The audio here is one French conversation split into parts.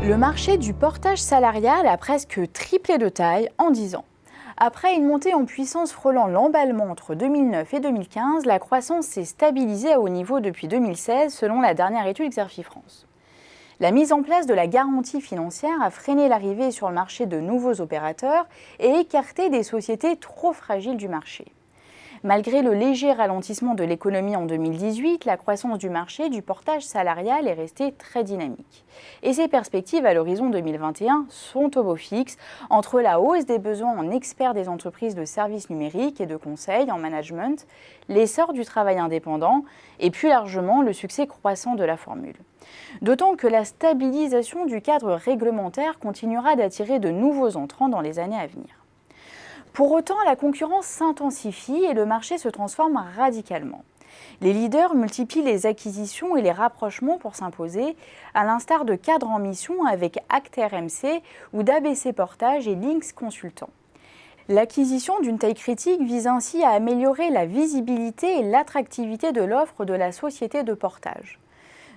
Le marché du portage salarial a presque triplé de taille en 10 ans. Après une montée en puissance frôlant l'emballement entre 2009 et 2015, la croissance s'est stabilisée à haut niveau depuis 2016 selon la dernière étude Xerfi France. La mise en place de la garantie financière a freiné l'arrivée sur le marché de nouveaux opérateurs et écarté des sociétés trop fragiles du marché. Malgré le léger ralentissement de l'économie en 2018, la croissance du marché du portage salarial est restée très dynamique. Et ses perspectives à l'horizon 2021 sont au beau fixe, entre la hausse des besoins en experts des entreprises de services numériques et de conseil en management, l'essor du travail indépendant et plus largement le succès croissant de la formule. D'autant que la stabilisation du cadre réglementaire continuera d'attirer de nouveaux entrants dans les années à venir. Pour autant, la concurrence s'intensifie et le marché se transforme radicalement. Les leaders multiplient les acquisitions et les rapprochements pour s'imposer, à l'instar de Cadre en Mission avec Acte RMC ou d'ABC Portage et Lynx Consultant. L'acquisition d'une taille critique vise ainsi à améliorer la visibilité et l'attractivité de l'offre de la société de portage.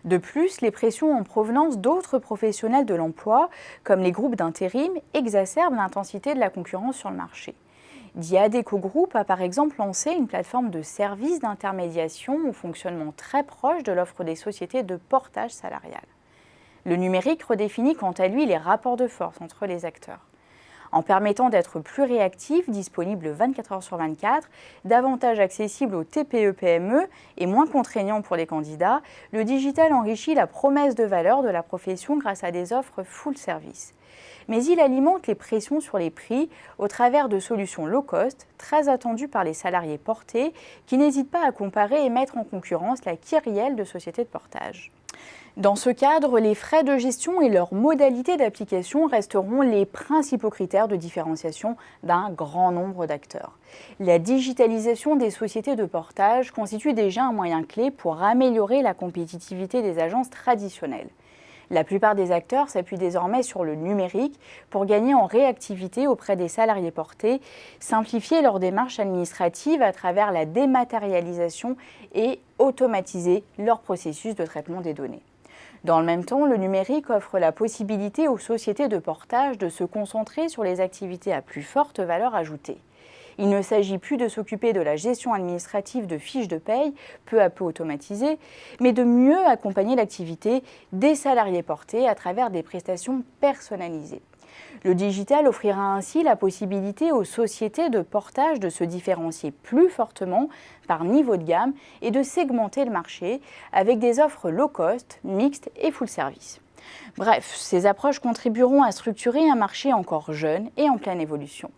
De plus, les pressions en provenance d'autres professionnels de l'emploi, comme les groupes d'intérim, exacerbent l'intensité de la concurrence sur le marché. Diadeco Group a par exemple lancé une plateforme de services d'intermédiation au fonctionnement très proche de l'offre des sociétés de portage salarial. Le numérique redéfinit quant à lui les rapports de force entre les acteurs. En permettant d'être plus réactif, disponible 24 heures sur 24, davantage accessible aux TPE-PME et moins contraignant pour les candidats, le digital enrichit la promesse de valeur de la profession grâce à des offres full service. Mais il alimente les pressions sur les prix au travers de solutions low cost, très attendues par les salariés portés, qui n'hésitent pas à comparer et mettre en concurrence la kyrielle de sociétés de portage. Dans ce cadre, les frais de gestion et leurs modalités d'application resteront les principaux critères de différenciation d'un grand nombre d'acteurs. La digitalisation des sociétés de portage constitue déjà un moyen clé pour améliorer la compétitivité des agences traditionnelles. La plupart des acteurs s'appuient désormais sur le numérique pour gagner en réactivité auprès des salariés portés, simplifier leurs démarches administratives à travers la dématérialisation et automatiser leur processus de traitement des données. Dans le même temps, le numérique offre la possibilité aux sociétés de portage de se concentrer sur les activités à plus forte valeur ajoutée. Il ne s'agit plus de s'occuper de la gestion administrative de fiches de paye, peu à peu automatisées, mais de mieux accompagner l'activité des salariés portés à travers des prestations personnalisées. Le digital offrira ainsi la possibilité aux sociétés de portage de se différencier plus fortement par niveau de gamme et de segmenter le marché avec des offres low cost, mixtes et full service. Bref, ces approches contribueront à structurer un marché encore jeune et en pleine évolution.